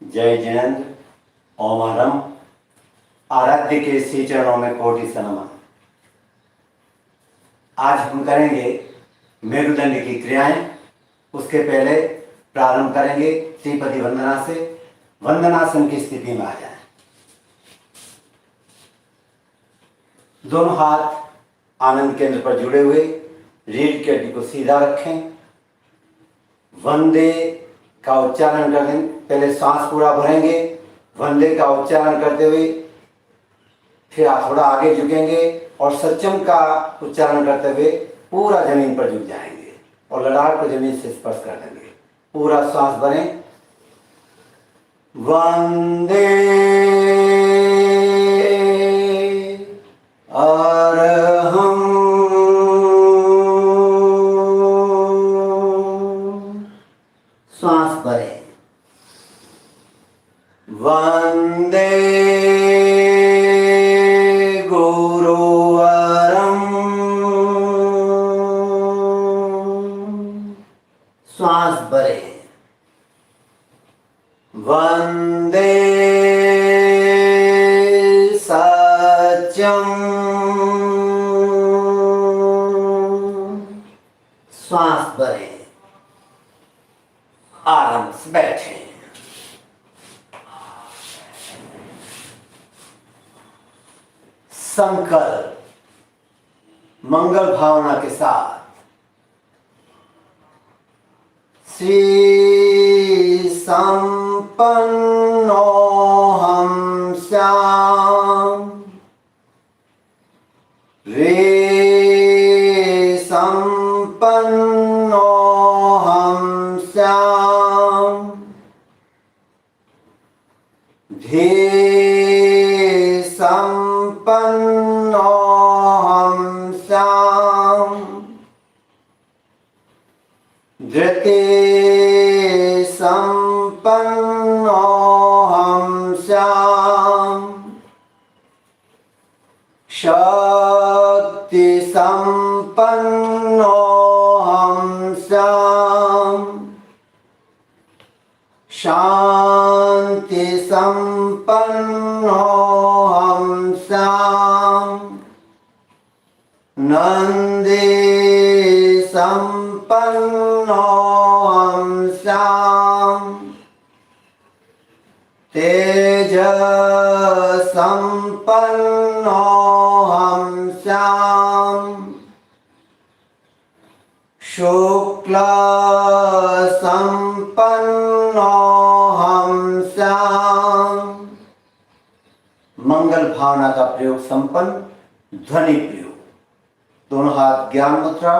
जय जयंत ओमारम। आराध्य के श्री चरणों में कोटि सनमन। आज हम करेंगे मेरुदंड की क्रियाएं। उसके पहले प्रारंभ करेंगे त्रिपदी वंदना से। वंदनासन की स्थिति में आ जाएं। दोनों हाथ आनंद केंद्र पर जुड़े हुए, रीढ़ की हड्डी को सीधा रखें। वंदे का उच्चारण कर दें। पहले सांस पूरा भरेंगे, वंदे का उच्चारण करते हुए फिर आप थोड़ा आगे झुकेंगे और सत्यम का उच्चारण करते हुए पूरा जमीन पर झुक जाएंगे और ललाट को जमीन से स्पर्श कर देंगे। पूरा सांस भरें। वंदे अरहं सांस भरें। वंदे गुरुवरं श्वास भरें। वंदे सत्यम श्वास भरें। आराम से बैठें। संकल्प मंगल भावना के साथ श्री संपन्नो हम श्याम रे संपन्नो हम श्याम धे संपन्नो हम श्याम धृते संपन्नो हम श्याम शक्ति संपन्नो हम श्याम शांति संपन्नो हम श्याम नंदे संपन्नो हम श्याम तेज संपन्नो हम श्याम शुक्ल संपन्नो हम श्याम। मंगल भावना का प्रयोग संपन्न, ध्वनि प्रयोग। दोनों हाथ ज्ञान मुद्रा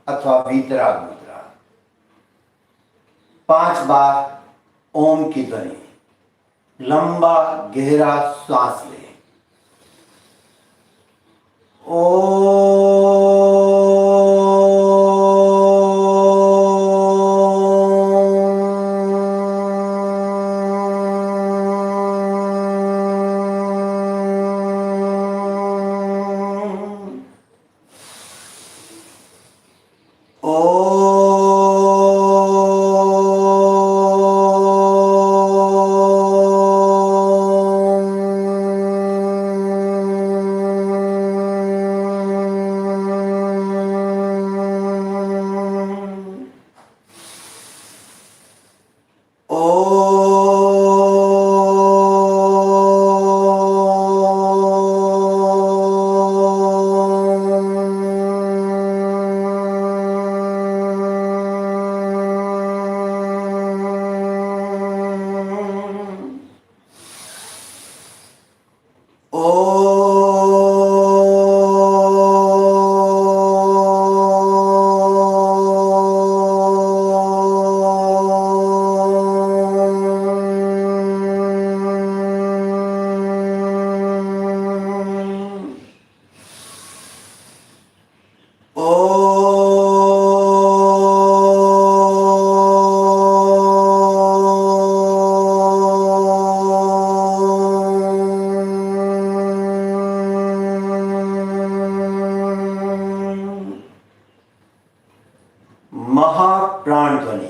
अथवा वीतराग मुद्रा। 5 बार ओम की ध्वनि। लंबा गहरा श्वास लें। महाप्राण ध्वनि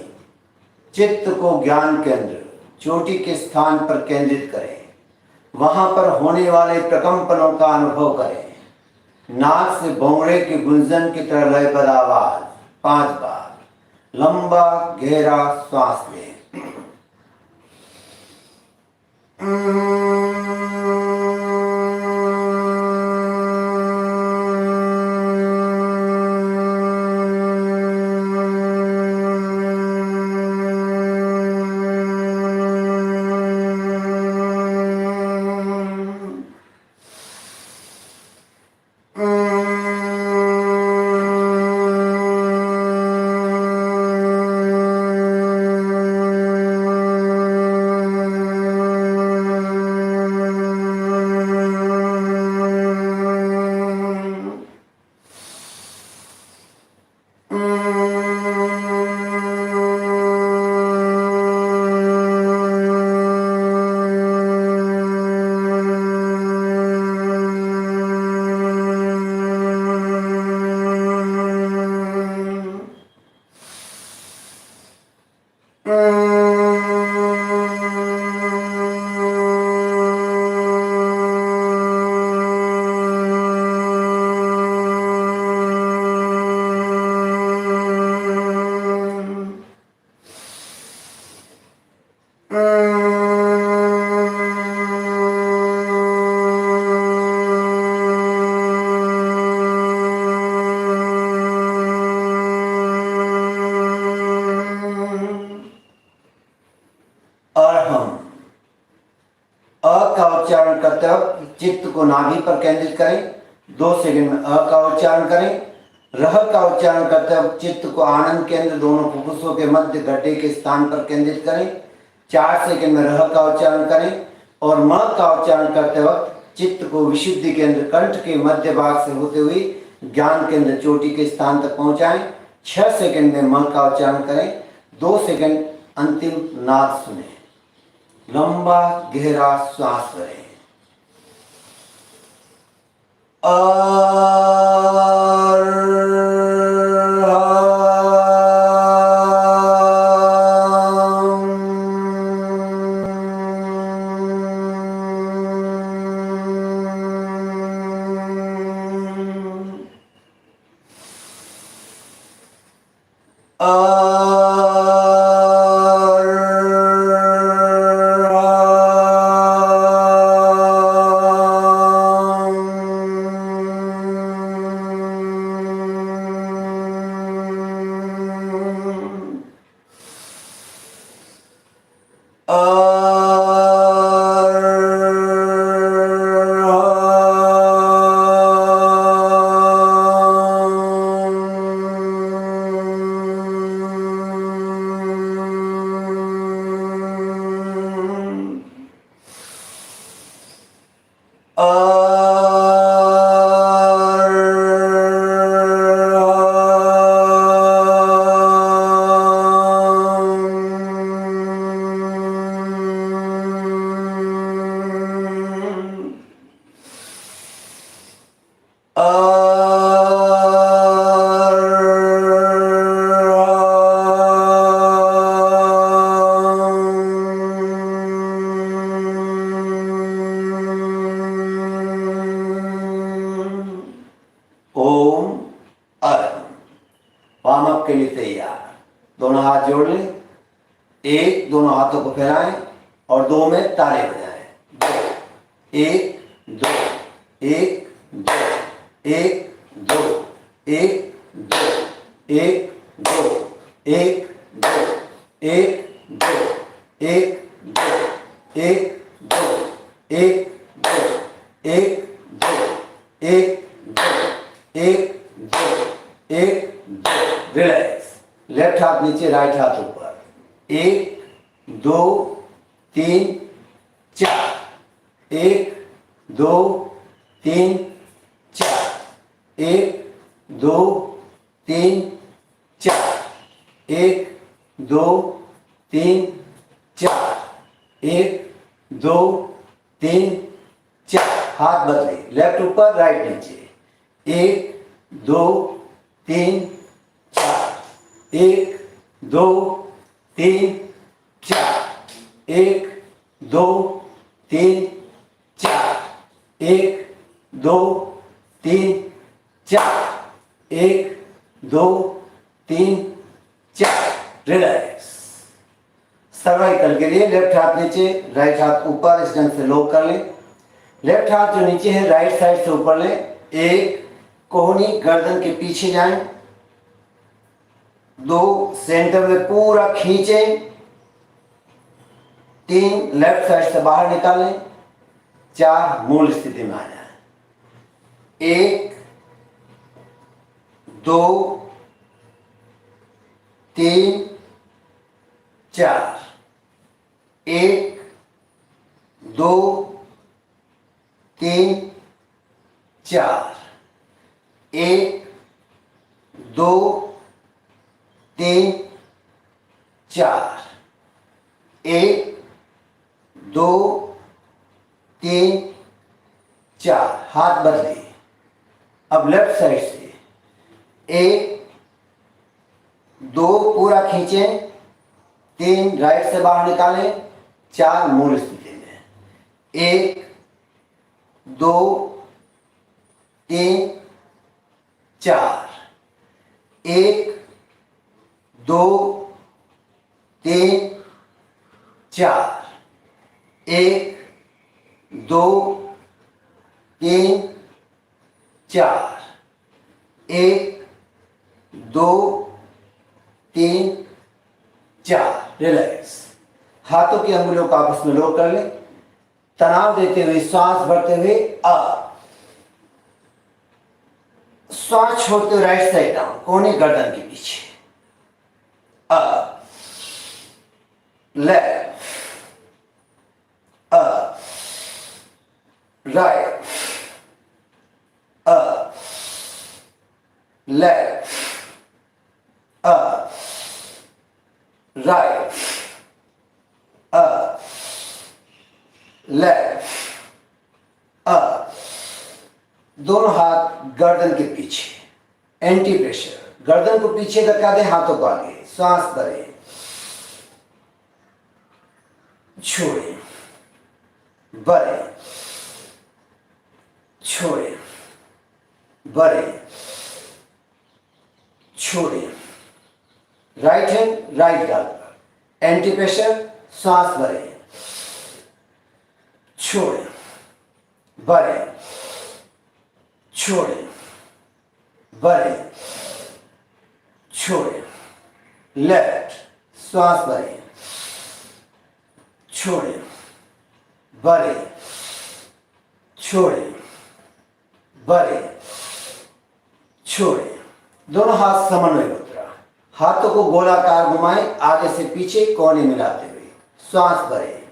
चित्त को ज्ञान केंद्र चोटी के स्थान पर केंद्रित करें। वहां पर होने वाले प्रकंपनों का अनुभव करें। नाक से भौंगड़े की गुंजन की तरह लयबद्ध आवाज 5 बार। लंबा गहरा श्वास लें। उच्चारण करते वक्त चित्त को नाभि पर केंद्रित करें। 2 सेकंड में अ का उच्चारण करें। रह का उच्चारण करते वक्त चित्त को आनंद केंद्र दोनों फुफ्फुसों के मध्य गड्ढे के स्थान पर केंद्रित करें। 4 सेकंड में रह का उच्चारण करें। और म का उच्चारण करते वक्त चित्त को विशुद्धि केंद्र कंठ के मध्य भाग से होते हुए ज्ञान केंद्र चोटी के स्थान तक पहुंचाएं। 6 सेकंड में म का उच्चारण करें। 2 सेकंड अंतिम नाद सुने। लंबा गहरा श्वास लें। वार्म अप के लिए तैयार। दोनों हाथ जोड़ लें। 1, दोनों हाथों को फैलाएं और 2 में ताली बजाएं। 1 2 1 2 1 2 1 2 1 2 1 2 1 2 1 2 1 2 1 2 1 2 1 2 1 2 1 2। रिलैक्स। लेफ्ट हाथ नीचे, राइट हाथ ऊपर। 1 2 3 4। 1 2 3 4। 1 2 3 4। 1 2 3 4। 1 2 3 4। हाथ बदले, लेफ्ट ऊपर राइट नीचे। 1 2 3 4। 1 2 3 4। 1 2 3 4, 1 2 3 4, 1 2 3 4। रिलैक्स। सर्वाइकल के लिए लेफ्ट हाथ नीचे, राइट हाथ ऊपर, इस ढंग से लॉक कर लें। लेफ्ट हाथ जो नीचे है राइट साइड से ऊपर लें। 1 कोहनी गर्दन के पीछे जाएं। 2 सेंटर में पूरा खींचें। 3 लेफ्ट साइड से बाहर निकालें। 4 मूल स्थिति में आ जाए। 1 2 3 4, 1 2 3 4, 1 2 3 4, 1 2 3 4। हाथ बदले। अब लेफ्ट साइड से 1 2 पूरा खींचें। 3 राइट से बाहर निकालें। 4 मूल स्थिति में। 1 2 3 4, 1 2 3 4, 1 2 3 4, 1 2 3 4। रिलैक्स। हाथों की अंगुलियों को आपस में लॉक कर लें। तनाव देते हुए सांस भरते हुए अप। सांस छोड़ते हुए राइट साइड डाउन, कोहनी गर्दन के पीछे। Up left, up right, up left, up right, up left, up. दोनों हाथ गर्दन के पीछे। Anti pressure. गर्दन को पीछे धक्का दें, हाथों को आगे। सांस भरें, छोड़ें, भरें, छोड़ें, भरें, छोड़ें। राइट हैंड राइट गाल पर। Anti pressure. सांस भरें, छोड़ें, भरें, छोड़ें, भरें, छोड़ें। लेफ्ट। सांस भरें, छोड़ें, भरें, छोड़ें, भरें, छोड़ें। दोनों हाथ समन्वय मुद्रा। हाथों को गोलाकार घुमाएं, आगे से पीछे कोने मिलाते हुए। सांस भरें,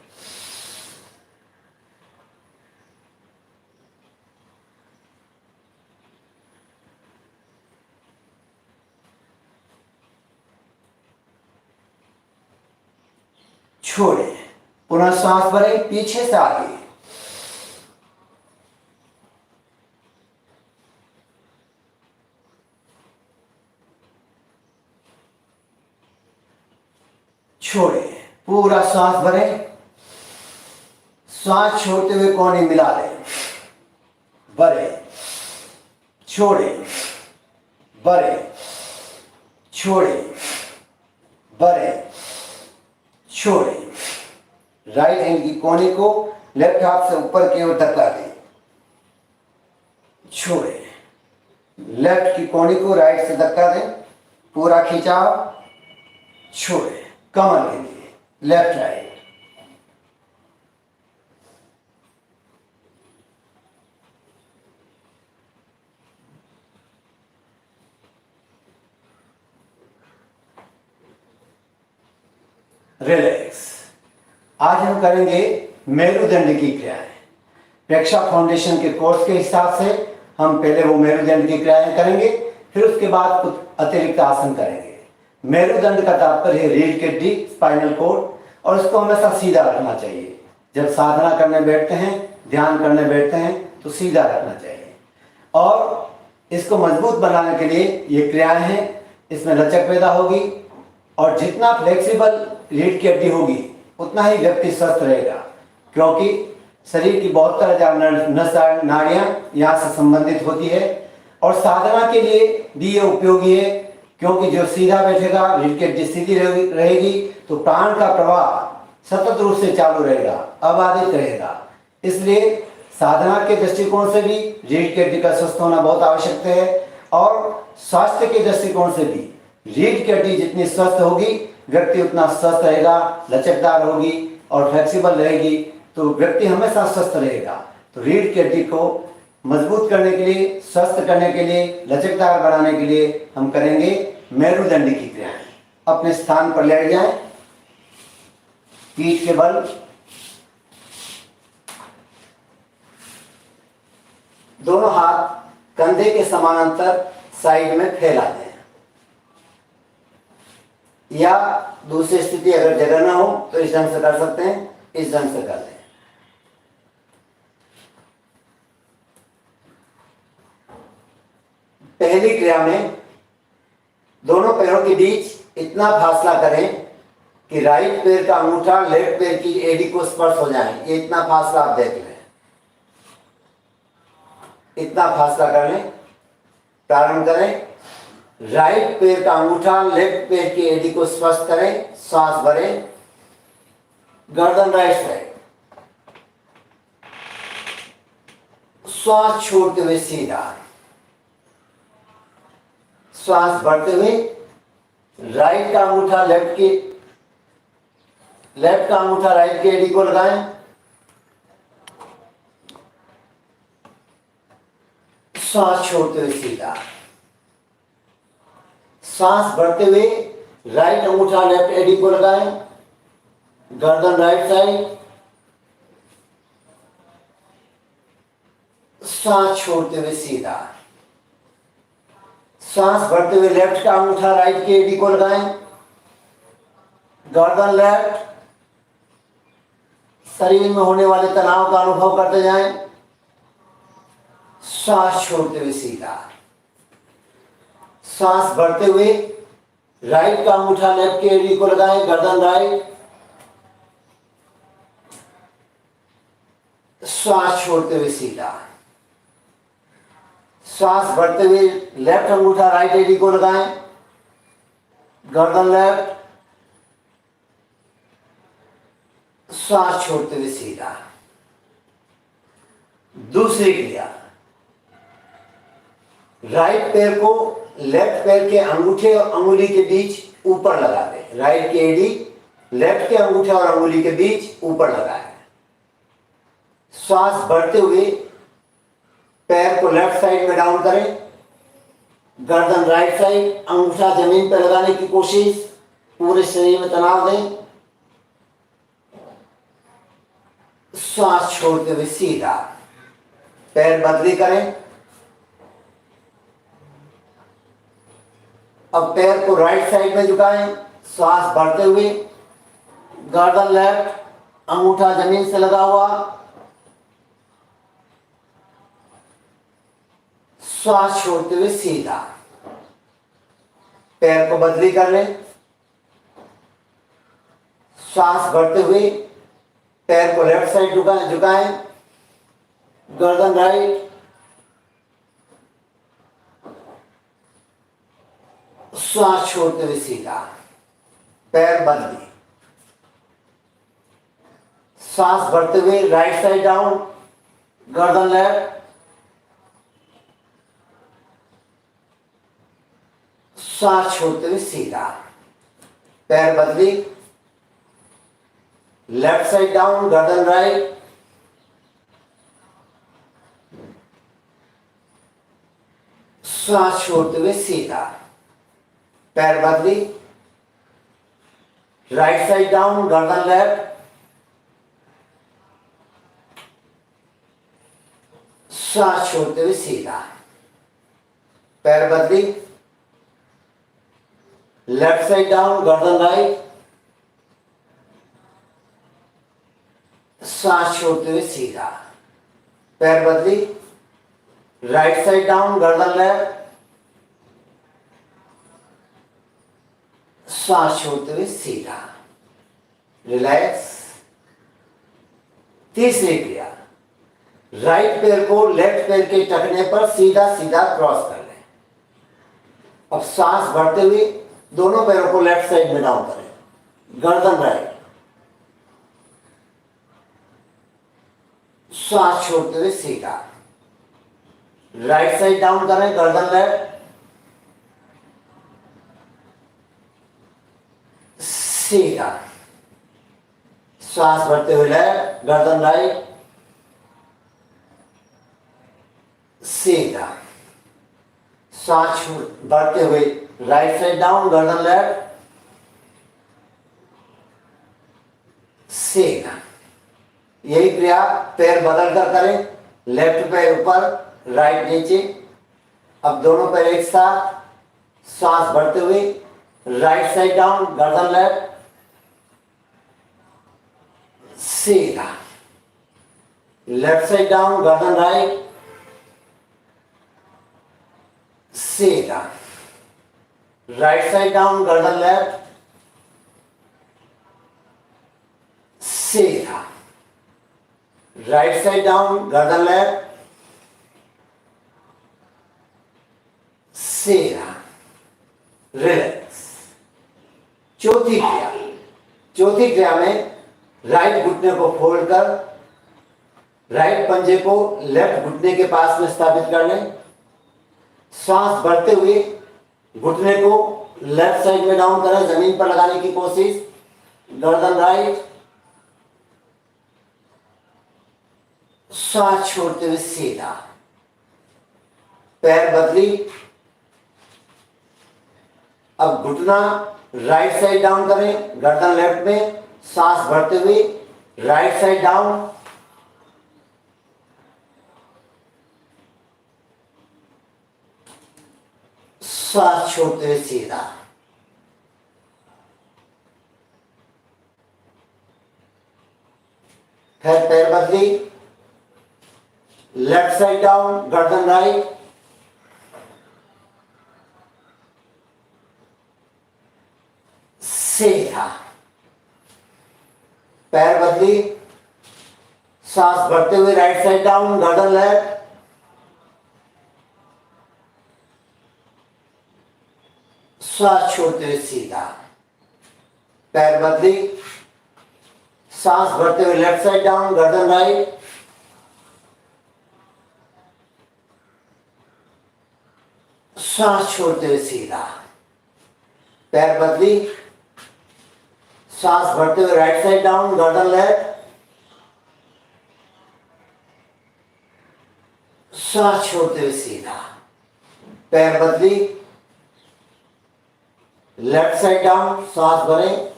छोड़ें। पुनः सांस भरें, पीछे से आगे। छोड़ें। पूरा सांस भरें। सांस छोड़ते हुए कोहनी मिला लें। भरें, छोड़ें, भरें, छोड़ें, भरें, छोड़ें। राइट हैंड की कोहनी को लेफ्ट हाथ से ऊपर की ओर धक्का दें। छोड़ें। लेफ्ट की कोहनी को राइट से धक्का दें। पूरा खिंचाव। छोड़ें। कमर के लिए लेफ्ट राइट। रिलैक्स। आज हम करेंगे मेरुदंड की क्रियाएं। प्रेक्षा फाउंडेशन के कोर्स के हिसाब से हम पहले वो मेरुदंड की क्रियाएं करेंगे, फिर उसके बाद कुछ अतिरिक्त आसन करेंगे। मेरुदंड का तात्पर्य है रीढ़ की हड्डी, स्पाइनल कॉर्ड, और उसको हमेशा सीधा रखना चाहिए। जब साधना करने बैठते हैं, ध्यान करने बैठते हैं, तो सीधा रखना चाहिए। और इसको मजबूत बनाने के लिए ये क्रियाएं हैं। इसमें लचक पैदा होगी, और जितना फ्लेक्सिबल रीढ़ की हड्डी होगी उतना ही व्यक्ति स्वस्थ रहेगा, क्योंकि शरीर की बहुत तरह नस नाड़ियां यहाँ से संबंधित होती है। और साधना के लिए भी ये उपयोगी है, क्योंकि जो सीधा बैठेगा, रीढ़ की हड्डी सीधी रहेगी तो प्राण का प्रवाह सतत रूप से चालू रहेगा, अबाधित रहेगा। इसलिए साधना के दृष्टिकोण से भी रीढ़ की हड्डी का स्वस्थ होना बहुत आवश्यक है, और स्वास्थ्य के दृष्टिकोण से भी रीढ़ की हड्डी जितनी स्वस्थ होगी, व्यक्ति उतना स्वस्थ रहेगा, लचकदार होगी और फ्लेक्सिबल रहेगी, तो व्यक्ति हमेशा स्वस्थ रहेगा। तो रीढ़ की हड्डी को मजबूत करने के लिए, स्वस्थ करने के लिए, लचकदार बनाने के लिए हम करेंगे मेरुदंडी की क्रियाएं। अपने स्थान पर लेट जाएं, पीठ के बल, दोनों हाथ कंधे के समानांतर साइड में फैला दें, या दूसरी स्थिति अगर जगह ना हो तो इस ढंग से कर सकते हैं, इस ढंग से कर लें। पहली क्रिया में दोनों पैरों के बीच इतना फासला करें कि राइट पैर का अंगूठा लेफ्ट पैर की एड़ी को स्पर्श हो जाए। ये इतना फासला आप देख लें, इतना फासला कर लें। प्रारंभ करें, राइट पैर का अंगूठा लेफ्ट पैर की एड़ी को स्पर्श करें, सांस भरें, गर्दन राइट साइड, श्वास छोड़ते हुए सीधा, श्वास भरते हुए राइट का अंगूठा लेफ्ट का अंगूठा राइट की एड़ी को लगाएं, श्वास छोड़ते हुए सीधा, सांस भरते हुए राइट अंगूठा लेफ्ट एड़ी को लगाएं, गर्दन राइट साइड, सांस छोड़ते हुए सीधा, सांस भरते हुए लेफ्ट का अंगूठा राइट की एड़ी को लगाएं, गर्दन लेफ्ट, शरीर में होने वाले तनाव का अनुभव करते जाएं, सांस छोड़ते हुए सीधा, सांस भरते हुए राइट का अंगूठा लेफ्ट की एड़ी को लगाएं, गर्दन राइट, श्वास छोड़ते हुए सीधा, श्वास भरते हुए लेफ्ट अंगूठा राइट एड़ी को लगाएं, गर्दन लेफ्ट, श्वास छोड़ते हुए सीधा। दूसरी क्रिया, राइट पैर को लेफ्ट पैर के अंगूठे और अंगुली के बीच ऊपर लगा दें। राइट की एड़ी लेफ्ट के अंगूठे और अंगुली के बीच ऊपर लगाएं। श्वास भरते हुए पैर को लेफ्ट साइड में डाउन करें, गर्दन राइट साइड, अंगूठा जमीन पर लगाने की कोशिश, पूरे शरीर में तनाव दें, श्वास छोड़ते हुए सीधा, पैर बदली करें। अब पैर को राइट साइड में झुकाएं, श्वास भरते हुए, गर्दन लेफ्ट, अंगूठा जमीन से लगा हुआ, श्वास छोड़ते हुए सीधा, पैर को बदली कर लें, श्वास भरते हुए पैर को लेफ्ट साइड झुकाएं, गर्दन राइट, श्वास छोड़ते हुए सीधा, पैर बदली, श्वास भरते हुए राइट साइड डाउन, गर्दन लेफ्ट, श्वास छोड़ते हुए सीधा, पैर बदली, लेफ्ट साइड डाउन, गर्दन राइट, श्वास छोड़ते हुए सीधा, पैर बदली, राइट साइड डाउन, गर्दन लेफ्ट, श्वास छोड़ते हुए सीधा, पैर बदली, लेफ्ट साइड डाउन, गर्दन राइट, श्वास छोड़ते हुए सीधा, पैर बदली, राइट साइड डाउन, गर्दन लेफ्ट, श्वास छोड़ते हुए सीधा, रिलैक्स। तीसरी क्रिया, राइट पैर को लेफ्ट पैर के टखने पर सीधा सीधा क्रॉस कर लें। अब सांस भरते हुए दोनों पैरों को लेफ्ट साइड में डाउन करें, गर्दन राइट, सांस छोड़ते हुए सीधा, राइट साइड डाउन करें, गर्दन लेफ्ट, सीधा, सांस भरते हुए लेफ्ट, गर्दन राइट, सीधा, सांस भरते हुए राइट साइड डाउन, गर्दन लेफ्ट, सीधा। यही क्रिया पैर बदल कर करें, लेफ्ट पैर ऊपर, राइट नीचे। अब दोनों पैर एक साथ, सांस भरते हुए राइट साइड डाउन, गर्दन लेफ्ट, सीधा, लेफ्ट साइड डाउन, गर्दन राइट, सीधा, राइट साइड डाउन, गर्दन लेफ्ट, सीधा, राइट साइड डाउन, गर्दन लेफ्ट, सीधा, रिलैक्स। चौथी क्रिया में राइट घुटने को फोल्ड कर राइट पंजे को लेफ्ट घुटने के पास में स्थापित कर लें। सांस भरते हुए घुटने को लेफ्ट साइड में डाउन करें, जमीन पर लगाने की कोशिश, गर्दन राइट, सांस छोड़ते हुए सीधा, पैर बदली। अब घुटना राइट साइड डाउन करें, गर्दन लेफ्ट में, सांस भरते हुए राइट साइड डाउन, सांस छोड़ते हुए सीधा, फिर पैर बदली, लेफ्ट साइड डाउन, गर्दन राइट, सीधा, पैर बदली, सांस भरते हुए राइट साइड डाउन, गर्दन लेफ्ट, सांस छोड़ते हुए सीधा, पैर बदली, सांस भरते हुए लेफ्ट साइड डाउन, गर्दन राइट, सांस छोड़ते हुए सीधा, पैर बदली, सांस भरते हुए राइट साइड डाउन, गर्दन लेफ्ट, सांस छोड़ते हुए सीधा, पैर बदली, लेफ्ट साइड डाउन, सांस भरें,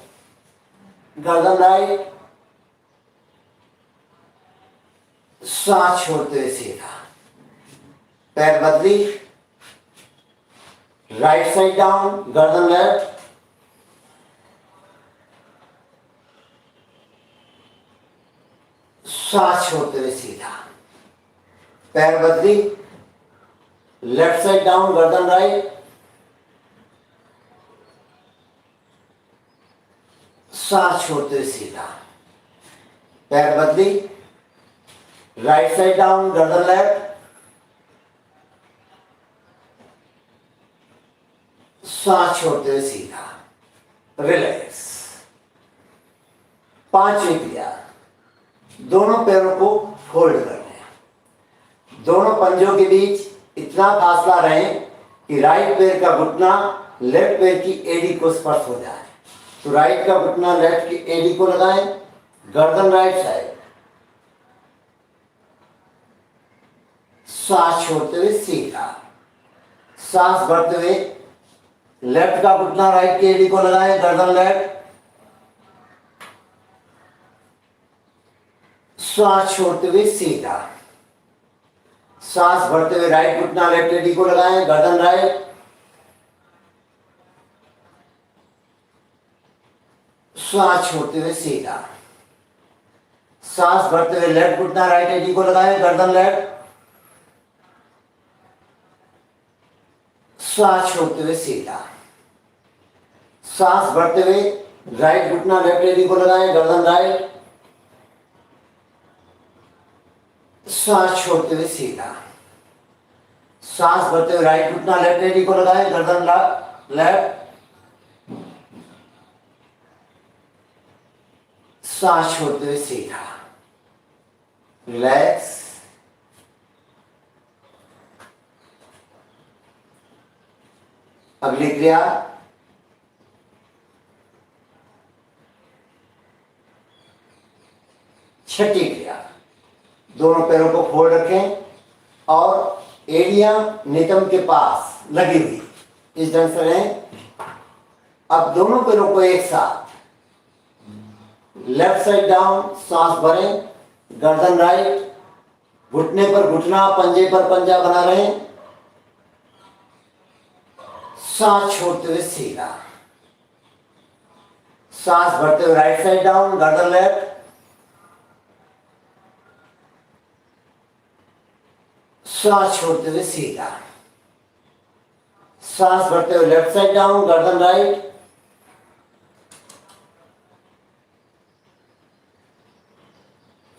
गर्दन राइट, सांस छोड़ते हुए सीधा, पैर बदली, राइट साइड डाउन, गर्दन लेफ्ट, सांस छोड़ते हुए सीधा, पैर बदली, लेफ्ट साइड डाउन, गर्दन राइट, सांस छोड़ते हुए सीधा, पैर बदली, राइट साइड डाउन, गर्दन लेफ्ट, सांस छोड़ते हुए सीधा, रिलैक्स। पांचवी क्रिया, दोनों पैरों को फोल्ड कर लें। दोनों पंजों के बीच इतना फासला रहे कि राइट पैर का घुटना लेफ्ट पैर की एड़ी को स्पर्श हो जाए। तो राइट का घुटना लेफ्ट की एड़ी को लगाएं, गर्दन राइट साइड, सांस छोड़ते हुए सीधा, सांस भरते हुए लेफ्ट का घुटना राइट की एड़ी को लगाएं, गर्दन लेफ्ट, सांस छोड़ते हुए सीधा, सांस भरते हुए राइट घुटना लेफ्ट एडी को लगाएं, गर्दन राइट, सांस छोड़ते हुए सीधा, सांस भरते हुए लेफ्ट घुटना राइट एडी को लगाएं, गर्दन लेफ्ट, सांस छोड़ते हुए सीधा, सांस भरते हुए राइट घुटना लेफ्ट एडी को लगाएं, गर्दन राइट, सांस छोड़ते हुए सीधा, सांस भरते हुए राइट घुटना लेफ्ट एडी को लगाए, गर्दन लेफ्ट, सांस छोड़ते हुए सीधा, रिलैक्स। अगली क्रिया, छठी क्रिया, दोनों पैरों को फोल्ड रखें और एड़ियां नितंब के पास लगी हुई इस ढंग से रहें। अब दोनों पैरों को एक साथ लेफ्ट साइड डाउन, सांस भरें, गर्दन राइट, घुटने पर घुटना, पंजे पर पंजा बना रहे, सांस छोड़ते हुए सीधा, सांस भरते हुए राइट साइड डाउन, गर्दन लेफ्ट, सांस छोड़ते हुए सीधा, सांस भरते हुए लेफ्ट साइड डाउन, गर्दन राइट,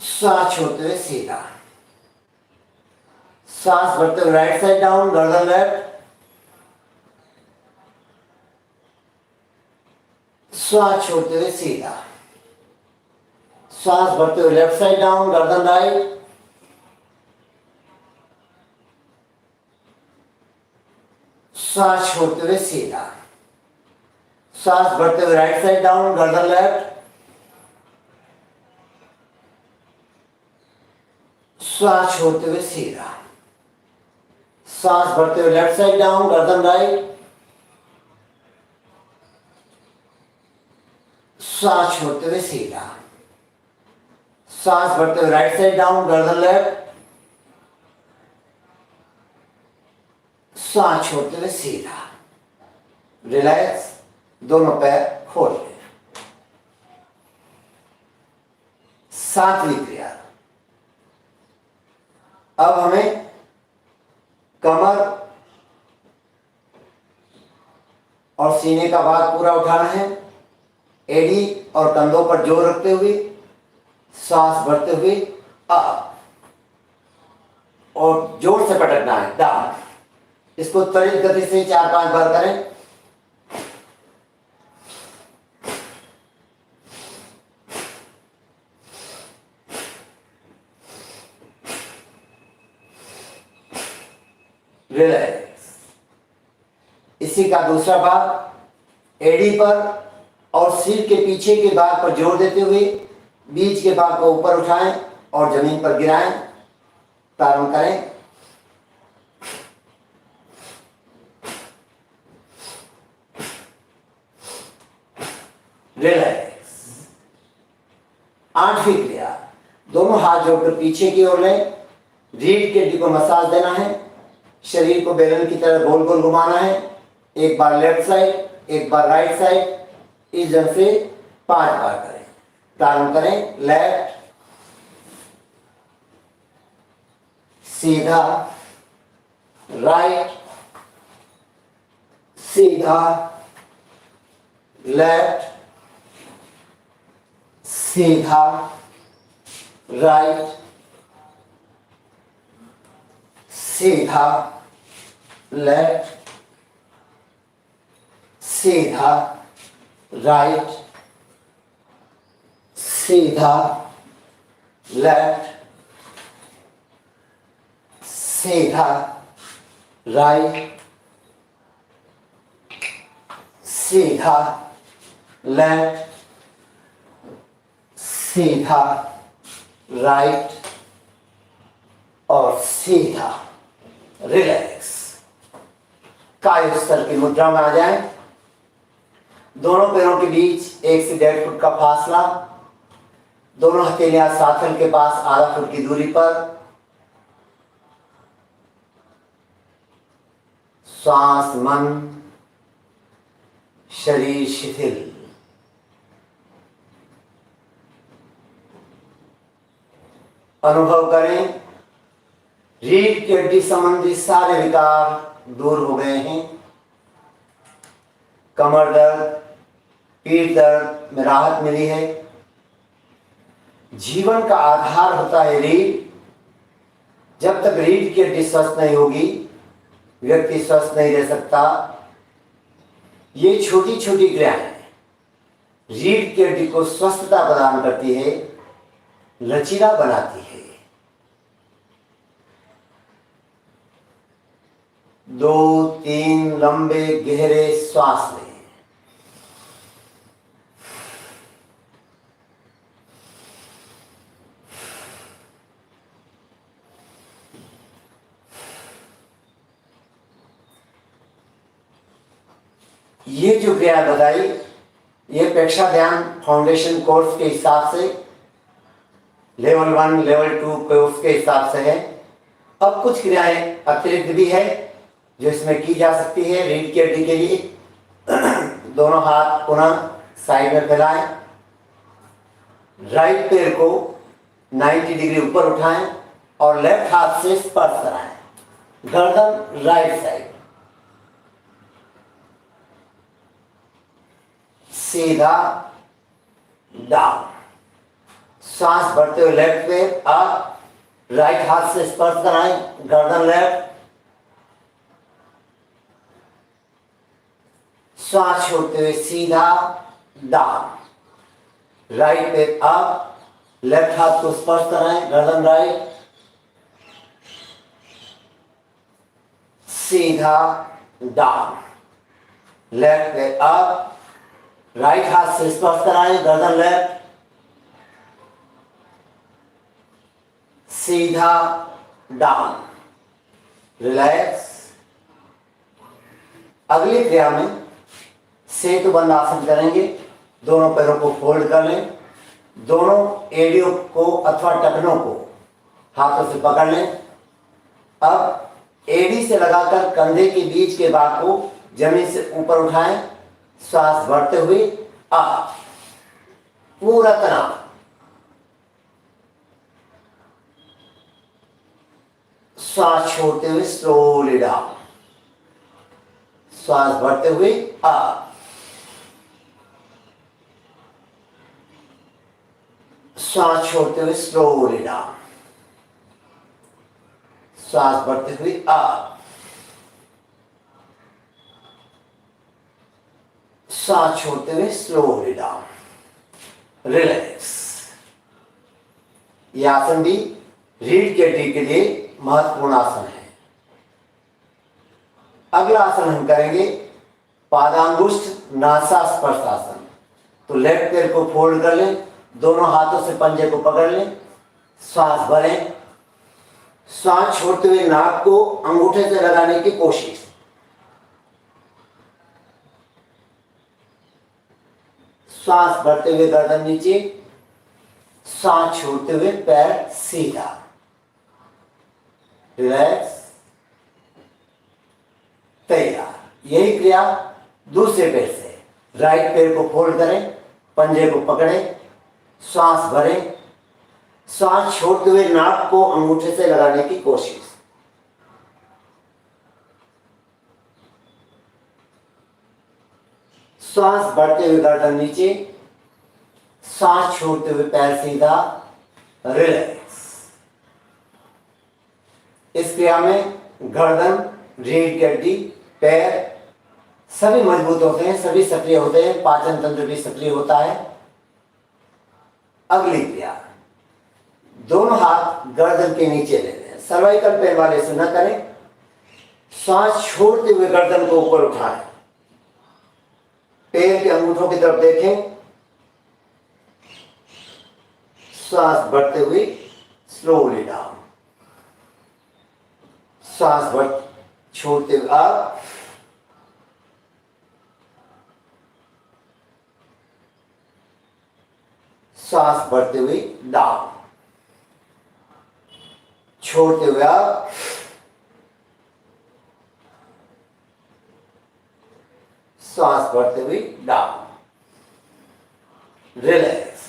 सांस छोड़ते हुए सीधा, सांस भरते हुए राइट साइड डाउन, गर्दन लेफ्ट, सांस छोड़ते हुए सीधा, सांस भरते हुए लेफ्ट साइड डाउन, गर्दन राइट, सांस छोड़ते हुए सीधा, सांस भरते हुए राइट साइड डाउन, गर्दन लेफ्ट, सांस छोड़ते हुए सीधा, सांस भरते हुए लेफ्ट साइड डाउन, गर्दन राइट, सांस छोड़ते हुए सीधा, सांस भरते हुए राइट साइड डाउन, गर्दन लेफ्ट, सांस छोड़ते हुए सीधा, रिलैक्स। दोनों पैर खोल लें। सातवीं क्रिया, अब हमें कमर और सीने का भाग पूरा उठाना है, एड़ी और कंधों पर जोर रखते हुए सांस भरते हुए अप और जोर से पटकना है डाउन। इसको त्वरित गति से 4-5 बार करें। रिलैक्स। इसी का दूसरा भाग, एड़ी पर और सिर के पीछे के भाग पर जोर देते हुए बीच के भाग को ऊपर उठाएं और जमीन पर गिराएं। प्रारंभ करें। रिलैक्स। आठवीं क्रिया, दोनों हाथ जोड़कर पीछे की ओर लें, रीढ़ की हड्डी को मसाज देना है, शरीर को बेलन की तरह गोल गोल घुमाना है। एक बार लेफ्ट साइड, एक बार राइट साइड, इस ढंग से 5 बार करें। प्रारंभ करें। लेफ्ट, सीधा, राइट, सीधा, लेफ्ट, सीधा, राइट, सीधा, लेफ्ट, सीधा, राइट, सीधा, लेफ्ट, सीधा, राइट, सीधा, लेफ्ट, सीधा, राइट और सीधा। रिलैक्स। कायोस्तर की मुद्रा में आ जाएं। दोनों पैरों के बीच 1 से 1.5 फुट का फासला, दोनों हथेलियां साथल के पास आधा फुट की दूरी पर। श्वास मंद, शरीर शिथिल। अनुभव करें, रीढ़ की हड्डी संबंधी सारे विकार दूर हो गए हैं। कमर दर्द, पीठ दर्द में राहत मिली है। जीवन का आधार होता है रीढ़, जब तक रीढ़ की हड्डी स्वस्थ नहीं होगी व्यक्ति स्वस्थ नहीं रह सकता। ये छोटी छोटी क्रियाएं रीढ़ की हड्डी को स्वस्थता प्रदान करती है, लचीला बनाती है। 2-3 लंबे गहरे श्वास लें। ये जो क्रिया बताई ये प्रेक्षा ध्यान फाउंडेशन कोर्स के हिसाब से लेवल 1 लेवल 2 कोर्स के हिसाब से है। अब कुछ क्रियाएं अतिरिक्त भी है जो इसमें की जा सकती है रीढ़ की हड्डी के लिए। दोनों हाथ पुनः साइड में फैलाएं, राइट पैर को 90 डिग्री ऊपर उठाएं और लेफ्ट हाथ से स्पर्श कराएं, गर्दन राइट साइड, सीधा डाउन। सांस भरते हुए लेफ्ट पैर अप, राइट हाथ से स्पर्श कराएं, गर्दन लेफ्ट। सांस छोड़ते हुए सीधा डाउन, राइट पैर अप, लेफ्ट हाथ को स्पर्श कराएं, गर्दन राइट, सीधा डाउन, लेफ्ट पैर अप, राइट हाथ से स्पर्श कराएं, गर्दन लेफ्ट, सीधा डाउन, रिलैक्स। अगली क्रिया में सेतु बंद आसन करेंगे। दोनों पैरों को फोल्ड कर लें, दोनों एड़ियों को अथवा टखनों को हाथों से पकड़ लें। अब एड़ी से लगाकर कंधे के बीच के भाग को जमीन से ऊपर उठाएं, श्वास भरते हुए अप, पूरा तनाव, श्वास छोड़ते हुए स्लोली डाउन, श्वास भरते हुए अप, श्वास छोड़ते हुए स्लोली डाउन, श्वास भरते हुए अप, सांस छोड़ते हुए स्लोली डाउन, रिलैक्स। यह आसन भी रीढ़ की हड्डी के लिए महत्वपूर्ण आसन है। अगला आसन हम करेंगे पादांगुष्ठ नासा स्पर्श आसन। तो लेफ्ट पैर को फोल्ड कर लें, दोनों हाथों से पंजे को पकड़ लें, श्वास भरें, श्वास छोड़ते हुए नाक को अंगूठे से लगाने की कोशिश, श्वास भरते हुए गर्दन नीचे, सांस छोड़ते हुए पैर सीधा, रिलैक्स, तैयार। यही क्रिया दूसरे पैर से, राइट पैर को फोल्ड करें, पंजे को पकड़ें, श्वास भरें, श्वास छोड़ते हुए नाक को अंगूठे से लगाने की कोशिश, श्वास बढ़ते हुए गर्दन नीचे, सांस छोड़ते हुए पैर सीधा, रिलैक्स। इस क्रिया में गर्दन, रीढ़ की हड्डी, पैर सभी मजबूत होते हैं, सभी सक्रिय होते हैं, पाचन तंत्र भी सक्रिय होता है। अगली क्रिया, दोनों हाथ गर्दन के नीचे ले लें, सर्वाइकल पेन वाले से न करें। सांस छोड़ते हुए गर्दन को ऊपर उठाएं, पैर के अंगूठों की तरफ देखें, श्वास बढ़ते हुए स्लोली डाउन, श्वास बढ़ छोड़ते हुए अप, श्वास बढ़ते हुए डाउन, छोड़ते हुए अप, श्वास बढ़ते हुए डाउन, रिलैक्स।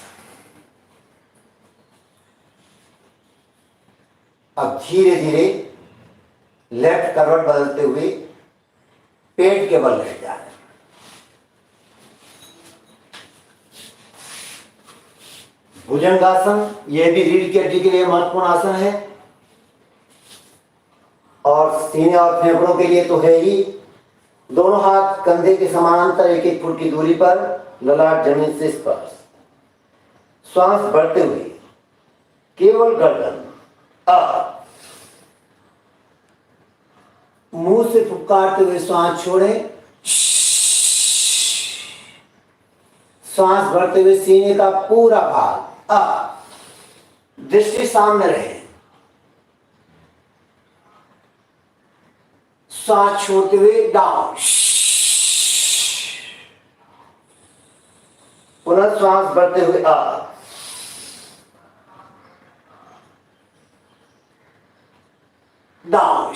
अब धीरे धीरे लेफ्ट करवट बदलते हुए पेट के बल लेट जाए। भुजंगासन, यह भी रीढ़ की हड्डी के लिए महत्वपूर्ण आसन है। और सीने और फेफड़ों के लिए तो है ही। दोनों हाथ कंधे के समानांतर 1-1 फुट की दूरी पर, ललाट जमीन से स्पर्श। श्वास बढ़ते हुए केवल गर्दन अ, मुंह से फुफकारते हुए श्वास छोड़ें। श्वास भरते हुए सीने का पूरा भाग अ, दृष्टि सामने रहे। श्वास छोड़ते हुए डाउन। पुनः श्वास भरते हुए अ, डाउन।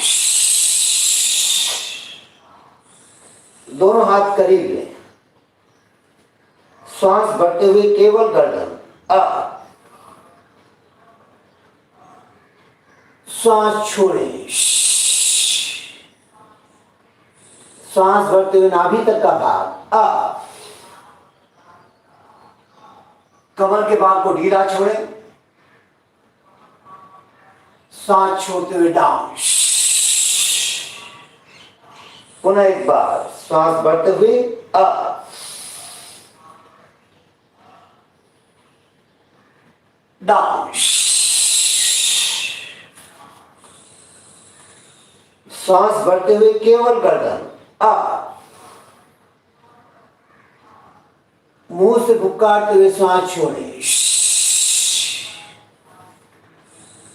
दोनों हाथ करीब लें। श्वास भरते हुए केवल गर्दन अ, श्वास छोड़ें। श्वास भरते हुए नाभि तक का भाग अ, कमर के भाग को ढीला छोड़ें। सांस छोड़ते हुए डाउन। पुनः एक बार सांस भरते हुए अप, डाउन। सांस भरते हुए केवल गर्दन अप, मुंह से फुफकारते हुए सांस छोड़ें।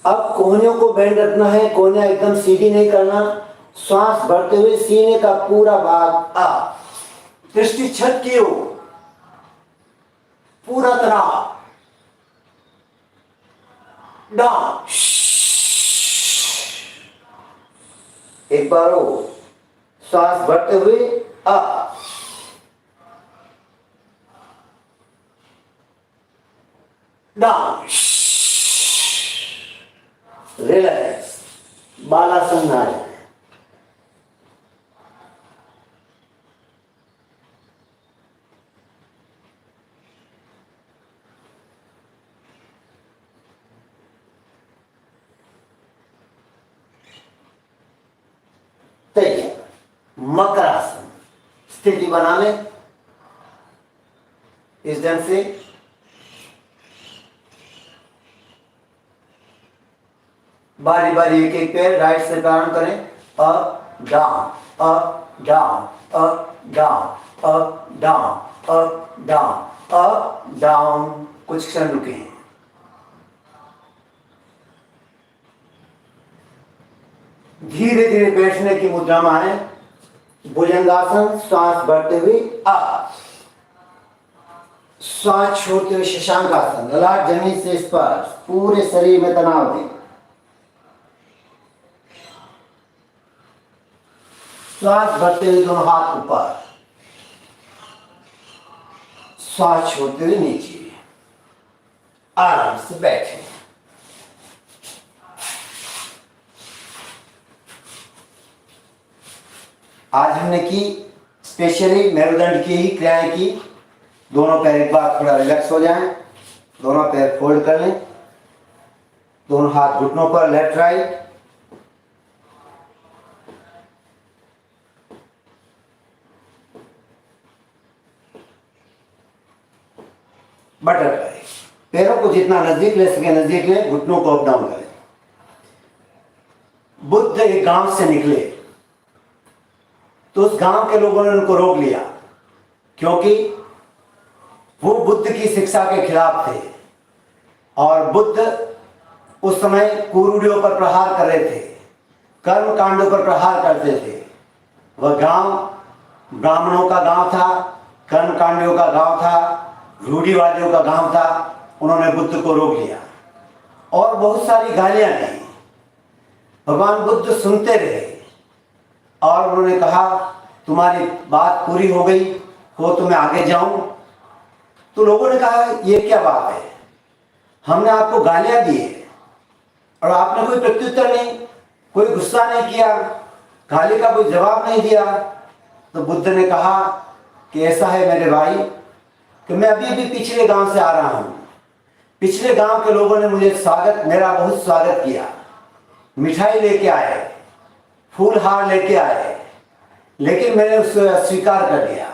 अब कोहनियों को बेंड रखना है, कोहनियां एकदम सीधी नहीं करना। श्वास भरते हुए सीने का पूरा भाग अप, दृष्टि छत की ओर, पूरा तनाव डाउन। एक बार और श्वास भरते हुए अप, डाउन। रिलैक्स, बालासन ना जाए। तैयार। मकर आसन स्थिति बना लें इस ढंग से। बारी बारी एक एक पैर राइट से प्रारंभ करें। Up down, up down, up down, up down, up down, up down. कुछ क्षण रुके हैं। धीरे धीरे बैठने की मुद्रा में आए। भुजंगासन, श्वास भरते हुए अप, श्वास छोड़ते हुए शशांकासन, ललाट जमीन से स्पर्श, पूरे शरीर में तनाव दें। श्वास भरते हुए दोनों हाथ ऊपर, श्वास छोड़ते हुए नीचे। आराम से बैठे। आज हमने की स्पेशली मेरुदंड की ही क्रियाएं की। दोनों पैर एक बार थोड़ा रिलैक्स हो जाएं। दोनों पैर फोल्ड कर लें। दोनों हाथ घुटनों पर, लेफ्ट राइट। बटरफ्लाई, पैरों को जितना नजदीक ले सके नजदीक ले, घुटनों को अप डाउन करें। बुद्ध एक गांव से निकले तो उस गांव के लोगों ने उनको रोक लिया, क्योंकि वो बुद्ध की शिक्षा के खिलाफ थे और बुद्ध उस समय कुरूढ़ियों पर प्रहार कर रहे थे, कर्म कांडों पर प्रहार करते थे। वह गांव ब्राह्मणों का गांव था, कर्म कांडियों का गांव था, रूढ़िवादियों का गांव था। उन्होंने बुद्ध को रोक लिया और बहुत सारी गालियां दी। भगवान बुद्ध सुनते रहे और उन्होंने कहा, तुम्हारी बात पूरी हो गई हो तो मैं आगे जाऊं। तो लोगों ने कहा, ये क्या बात है, हमने आपको गालियां दी और आपने कोई प्रत्युत्तर नहीं, कोई गुस्सा नहीं किया, गाली का कोई जवाब नहीं दिया। तो बुद्ध ने कहा कि ऐसा है मेरे भाई कि मैं अभी अभी पिछले गांव से आ रहा हूं। पिछले गांव के लोगों ने मुझे मेरा बहुत स्वागत किया, मिठाई लेके आए फूल हार लेके आए, लेकिन मैंने उसको अस्वीकार कर दिया।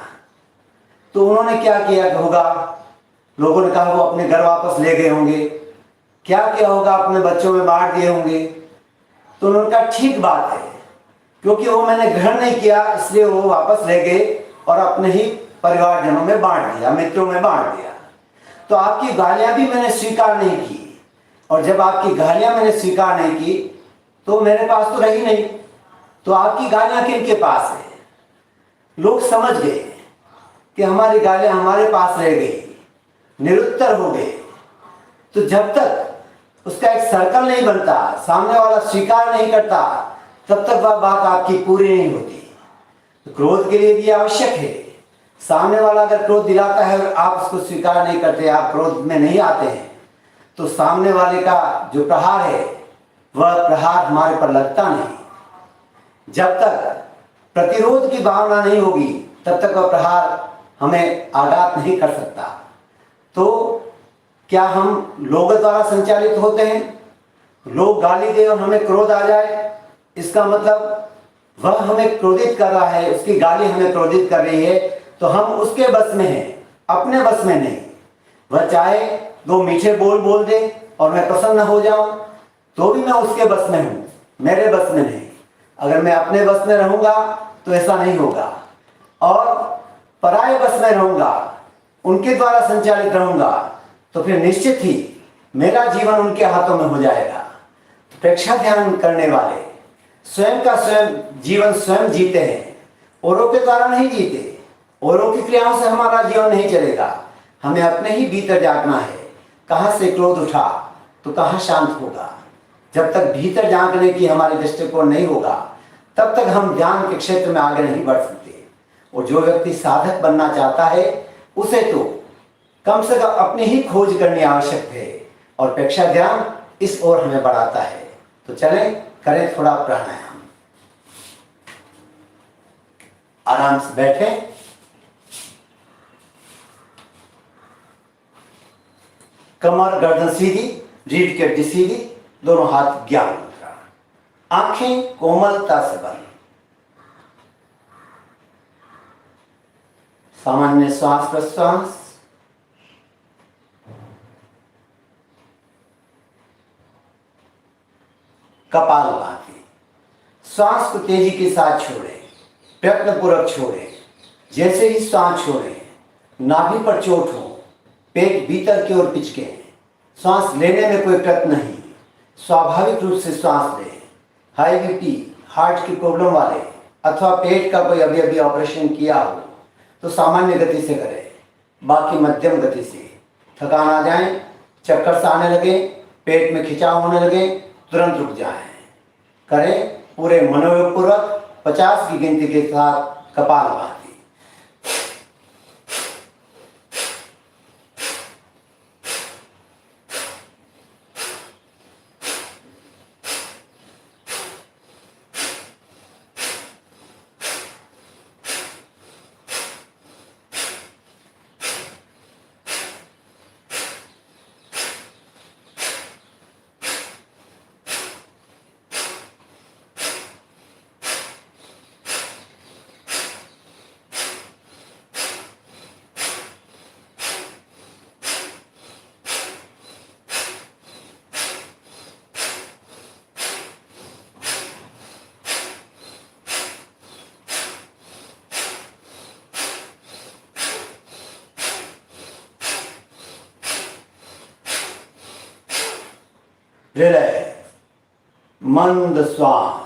तो उन्होंने क्या किया होगा, लोगों ने कहा वो अपने घर वापस ले गए होंगे, क्या किया होगा, अपने बच्चों में बांट दिए होंगे। तो उन्होंने कहा ठीक बात है, क्योंकि वो मैंने ग्रहण नहीं किया इसलिए वो वापस ले गए और अपने ही परिवारजनों में बांट दिया, मित्रों में बांट दिया। तो आपकी गालियां भी मैंने स्वीकार नहीं की, और जब आपकी गालियां मैंने स्वीकार नहीं की तो मेरे पास तो रही नहीं, तो आपकी गालियां किनके पास है। लोग समझ गए कि हमारी गालियां हमारे पास रह गई, निरुत्तर हो गए। तो जब तक उसका एक सर्कल नहीं बनता, सामने वाला स्वीकार नहीं करता, तब तक वह बात आपकी पूरी नहीं होती। तो क्रोध के लिए भी आवश्यक है, सामने वाला अगर क्रोध दिलाता है और आप उसको स्वीकार नहीं करते, आप क्रोध में नहीं आते हैं, तो सामने वाले का जो प्रहार है वह प्रहार हमारे पर लगता नहीं। जब तक प्रतिरोध की भावना नहीं होगी तब तक वह प्रहार हमें आघात नहीं कर सकता। तो क्या हम लोगों द्वारा संचालित होते हैं? लोग गाली दे और हमें क्रोध आ जाए, इसका मतलब वह हमें क्रोधित कर रहा है, उसकी गाली हमें क्रोधित कर रही है, तो हम उसके बस में हैं, अपने बस में नहीं। वह चाहे दो मीठे बोल बोल दे और मैं प्रसन्न हो जाऊं, तो भी मैं उसके बस में हूं, मेरे बस में नहीं। अगर मैं अपने बस में रहूंगा तो ऐसा नहीं होगा, और पराये बस में रहूंगा, उनके द्वारा संचालित रहूंगा, तो फिर निश्चित ही मेरा जीवन उनके हाथों में हो जाएगा। प्रेक्षा ध्यान करने वाले स्वयं का स्वयं जीवन स्वयं जीते हैं, औरों के द्वारा नहीं जीते। औरों की क्रियाओं से हमारा जीवन नहीं चलेगा, हमें अपने ही भीतर जागना है। कहाँ से क्रोध उठा तो कहाँ शांत होगा। जब तक भीतर झांकने की हमारी दृष्टिकोण नहीं होगा तब तक हम ज्ञान के क्षेत्र में आगे नहीं बढ़ सकते। और जो व्यक्ति साधक बनना चाहता है उसे तो कम से कम अपनी ही खोज करनी आवश्यक है, और प्रेक्षा ध्यान इस ओर हमें बढ़ाता है। तो चलें करें थोड़ा प्राणायाम। आराम से बैठे, कमर गर्दन सीधी, रीढ़ की हड्डी सीधी, दोनों हाथ ज्ञान मुद्रा, आंखें कोमलता से बंद। सामान्य श्वास प्रश्वास, कपालभाति। श्वास को तेजी के साथ छोड़ें, प्रयत्नपूर्वक छोड़ें। जैसे ही श्वास छोड़ें नाभि पर चोट हो, पेट भीतर की ओर पिचके, श्वास लेने में कोई प्रयत्न नहीं, स्वाभाविक रूप से श्वास लें। हाई बीपी, हार्ट की प्रॉब्लम वाले अथवा पेट का कोई अभी ऑपरेशन किया हो तो सामान्य गति से करें, बाकी मध्यम गति से। थकान आ जाए, चक्कर से आने लगे, पेट में खिंचाव होने लगे, तुरंत रुक जाएं। करें पूरे मनोयोगपूर्वक 50 की गिनती के साथ कपालभाति। हृदय मंद श्वास,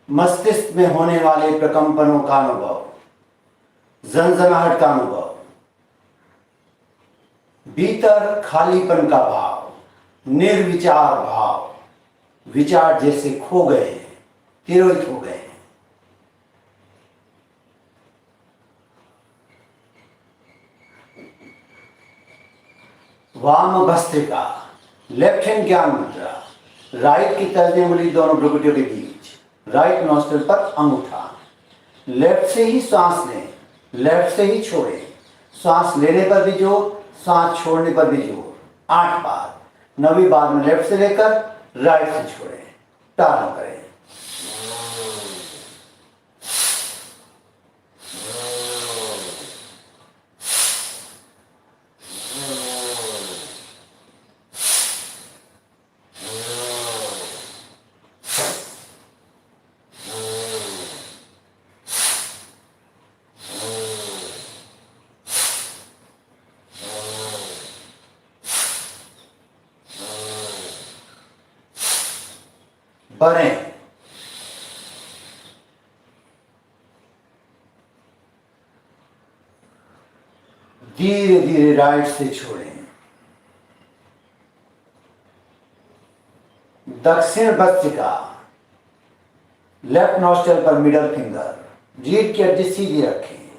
मस्तिष्क में होने वाले प्रकंपनों का अनुभव, झंझनाहट का अनुभव, भीतर खालीपन का भाव, निर्विचार भाव, विचार जैसे खो गए हैं, तिरोहित हो गए हैं। वाम bhastrika, left hand gyan mudra, right की तर्जनी उंगली दोनों भ्रुकुटियों के बीच, राइट नॉस्ट्रिल पर अंगूठा। लेफ्ट से ही सांस लें, लेफ्ट से ही छोड़ें। सांस लेने पर भी जोर, सांस छोड़ने पर भी जोर। 8 बार। 9वीं बार में लेफ्ट से लेकर राइट से छोड़ें। प्रारंभ करें। बढ़ें। धीरे धीरे राइट से छोड़ें। दक्षिण भस्त्रिका, लेफ्ट नॉस्ट्रल पर मिडल फिंगर, रीढ़ की हड्डी सीधी रखें।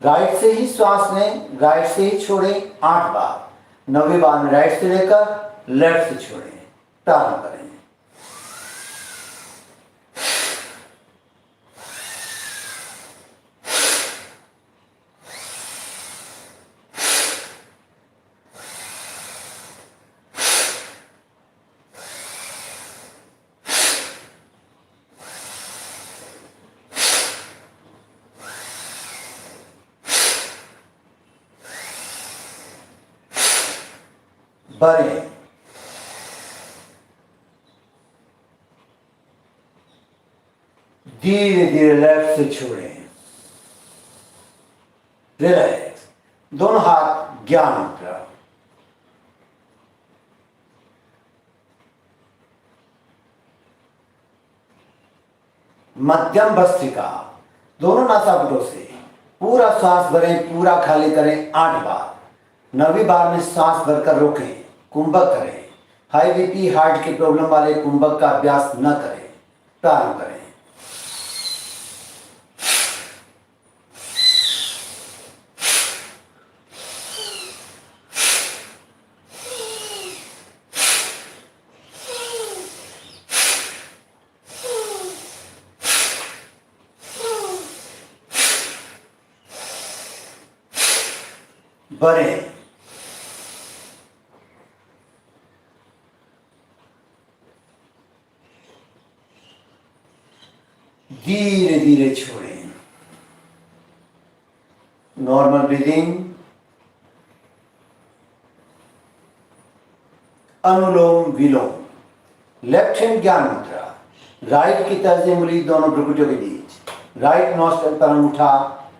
राइट से ही श्वास लें, राइट से ही छोड़ें 8 बार। 9वीं बार में राइट से लेकर लेफ्ट से छोड़ें। प्रारंभ करें। बढ़ें। धीरे धीरे लेफ्ट से छोड़ें। रिलैक्स। दोनों हाथ ज्ञान मुद्रा। मध्यम भस्त्रिका, दोनों नासापुटों से पूरा श्वास भरें, पूरा खाली करें 8 बार। 9वीं बार में श्वास भरकर रोकें, कुंभक करें। हाई बीपी, हार्ट की प्रॉब्लम वाले कुंभक का अभ्यास न करें। प्रारंभ करें। बढ़ें। धीरे धीरे छोड़ें। Normal breathing. Anulom Vilom. Left hand gyan mudra, right की तर्ज उंगली दोनों भ्रुकुटियों के बीच। राइट नॉस्ट्रल पर अंगूठा,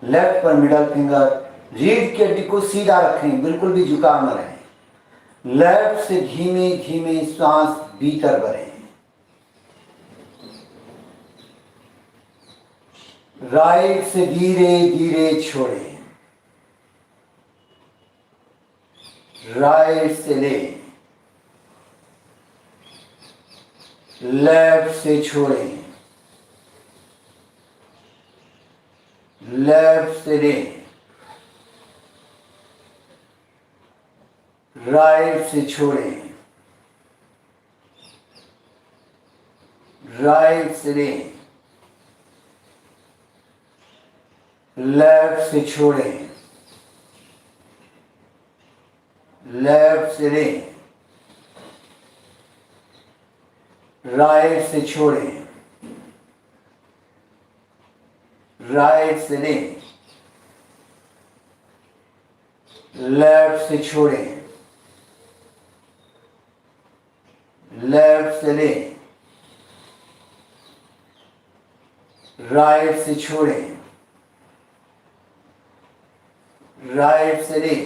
लेफ्ट पर मिडल फिंगर। रीढ़ की हड्डी को सीधा रखें, बिल्कुल भी झुकाव न रहें। लेफ्ट से धीमे धीमे सांस भीतर भरें। राइट से धीरे धीरे छोड़ें। राइट से लें, लेफ्ट से छोड़ें। लेफ्ट से लें, राइट से छोड़ें। राइट से लें, लेफ्ट से छोड़ें। लेफ्ट से लें, राइट से छोड़ें। राइट से लें, लेफ्ट से छोड़ें। लेफ्ट से लें, राइट से छोड़ें। राइट से लें,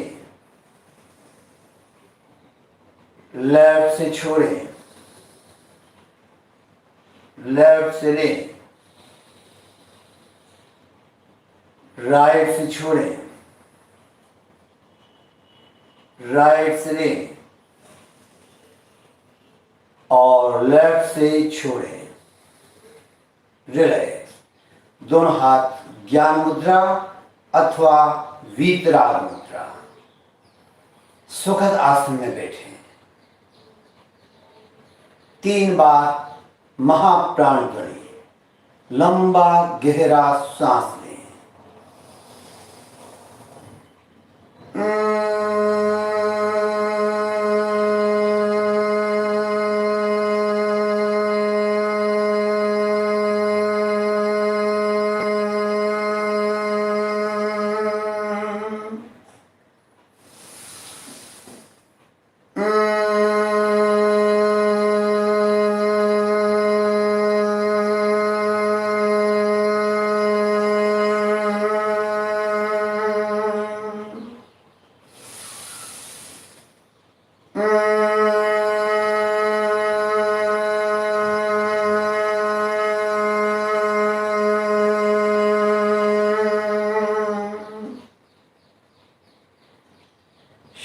लेफ्ट से छोड़ें। लेफ्ट से लें, राइट से छोड़ें। राइट से लें और लेफ्ट से छोड़ें। रिलैक्स। दोनों हाथ ज्ञान मुद्रा अथवा वीतराग मुद्रा। सुखद आसन में बैठें। 3 बार महाप्राण ध्वनि, लंबा गहरा सांस लें।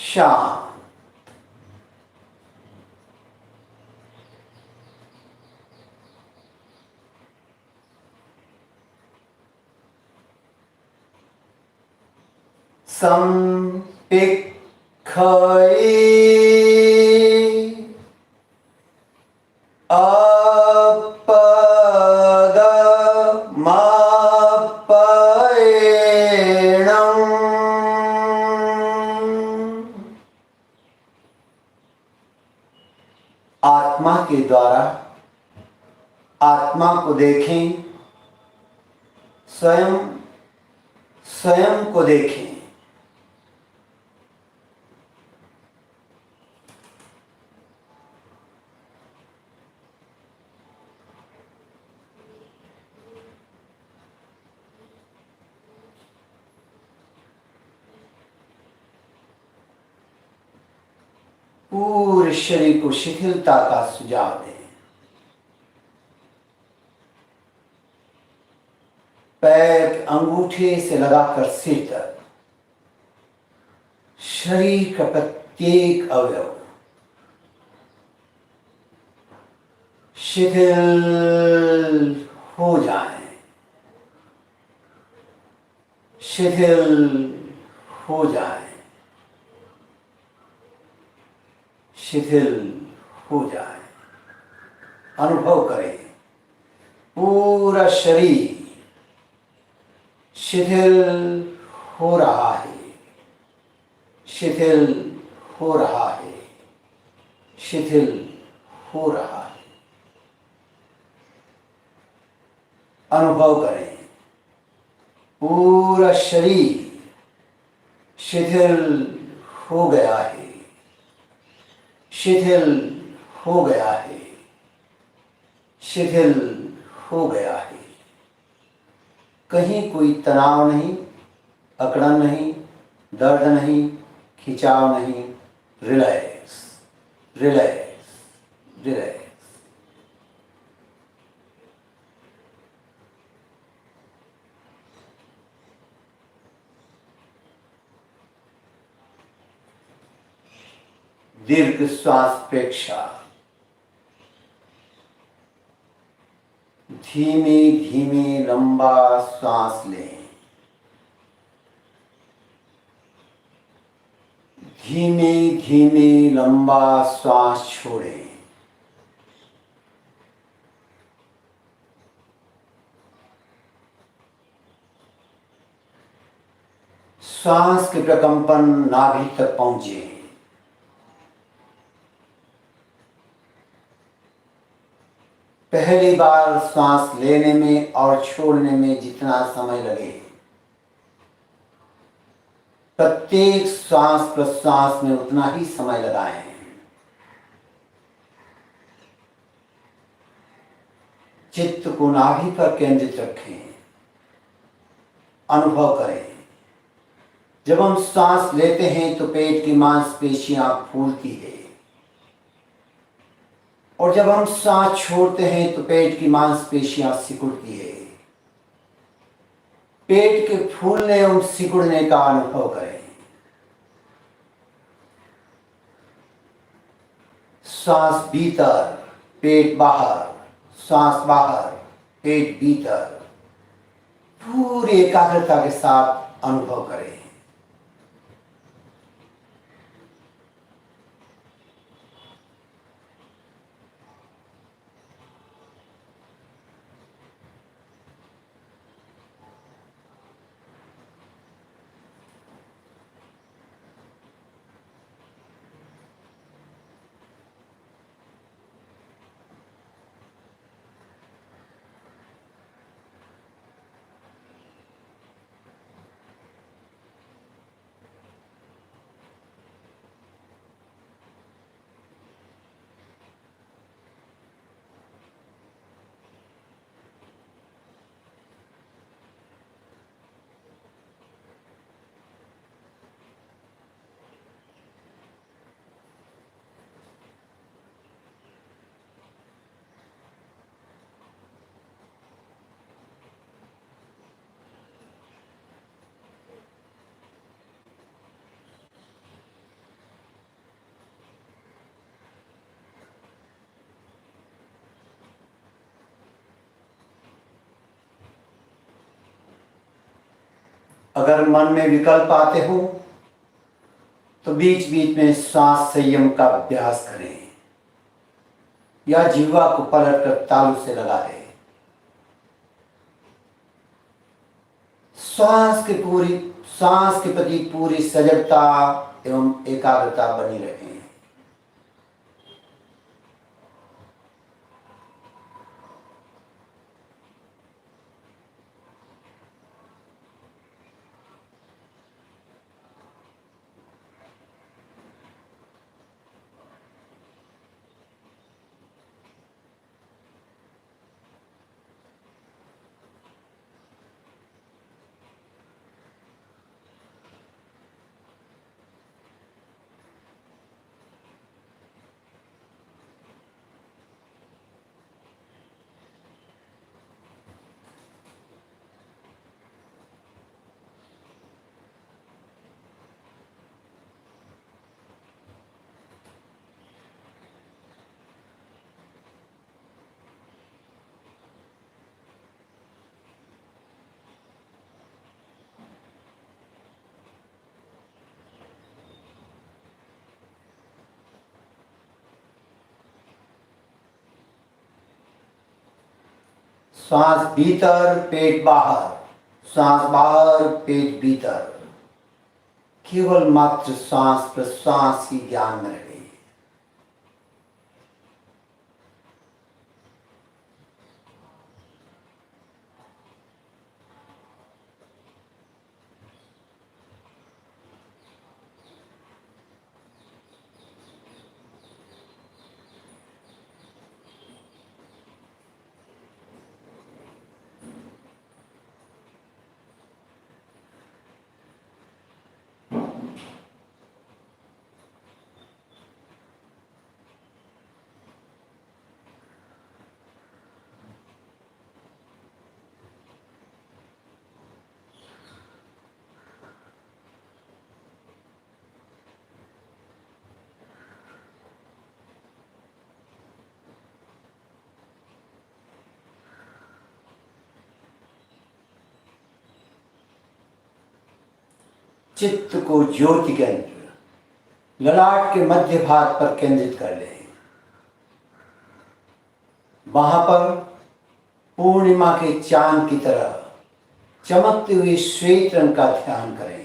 शांत। संपिक्खये अपगमापयेणम्। आत्मा के द्वारा आत्मा को देखें, स्वयं स्वयं को देखें। पूरे शरीर को शिथिलता का सुझाव दें। पैर के अंगूठे से लगाकर सिर तक शरीर का प्रत्येक अवयव शिथिल हो जाए, शिथिल हो जाए, शिथिल हो जाए। अनुभव करें पूरा शरीर शिथिल हो रहा है, शिथिल हो रहा है, शिथिल हो रहा है। अनुभव करें पूरा शरीर शिथिल हो गया है, शिथिल हो गया है, शिथिल हो गया है। कहीं कोई तनाव नहीं, अकड़न नहीं, दर्द नहीं, खिंचाव नहीं। Relax, relax, relax. दीर्घ श्वास अपेक्षा धीमे धीमे लंबा श्वास लें, धीमे धीमे लंबा श्वास छोड़ें। श्वास के प्रकंपन नाभि तक पहुंचे। पहली बार श्वास लेने में और छोड़ने में जितना समय लगे, प्रत्येक श्वास प्रश्वास में उतना ही समय लगाएं। चित्त को नाभि पर केंद्रित रखें। अनुभव करें जब हम सांस लेते हैं तो पेट की मांसपेशियां फूलती है, और जब हम सांस छोड़ते हैं तो पेट की मांसपेशियां सिकुड़ती है। पेट के फूलने और सिकुड़ने का अनुभव करें। सांस भीतर, पेट बाहर, सांस बाहर, पेट भीतर, पूरी एकाग्रता के साथ अनुभव करें। अगर मन में विकल्प आते हो तो बीच बीच में श्वास संयम का अभ्यास करें या जीवा को पलट कर तालू से लगा दें। श्वास के प्रति पूरी सजगता एवं एकाग्रता बनी रहे। श्वास भीतर पेट बाहर, श्वास बाहर पेट भीतर, केवल मात्र श्वास प्रश्वास की ज्ञान में रहे। चित्त को ज्योति केंद्र ललाट के मध्य भाग पर केंद्रित कर लें। वहां पर पूर्णिमा के चांद की तरह चमकते हुए श्वेत रंग का ध्यान करें।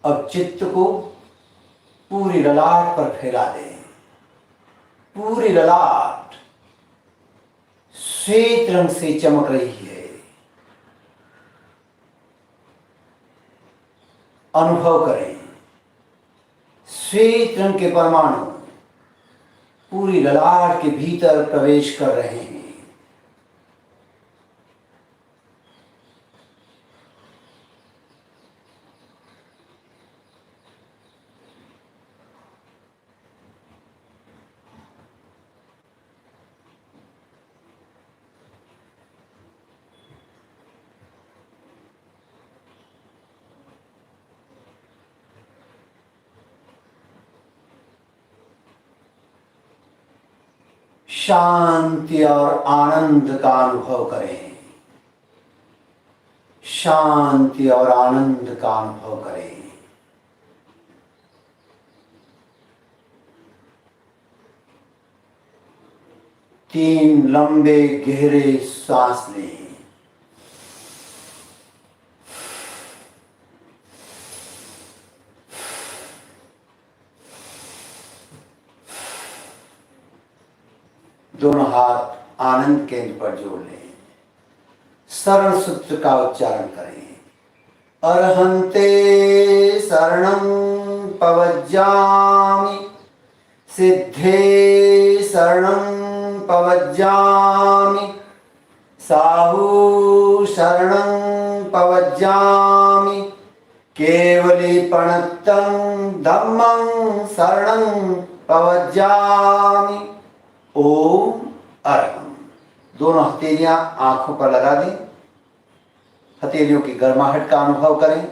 अब चित्त को पूरी ललाट पर फैला दें। पूरी ललाट श्वेत रंग से चमक रही है। अनुभव करें, श्वेत रंग के परमाणु पूरी ललाट के भीतर प्रवेश कर रहे हैं। शांति और आनंद का अनुभव करें। शांति और आनंद का अनुभव करें। तीन लंबे गहरे सांस लें। दोनों हाथ आनंद केंद्र पर जोड़ लें। शरण सूत्र का उच्चारण करें। अरहंते शरणं पवज्जामि सिद्धे शरणं पवज्जामि साहु शरणं पवज्जामि केवली प्रणतं धम्मं शरणं पवज्जामि। ओम अरहम। दोनों हथेलियां आंखों पर लगा दें, हथेलियों की गर्माहट का अनुभव करें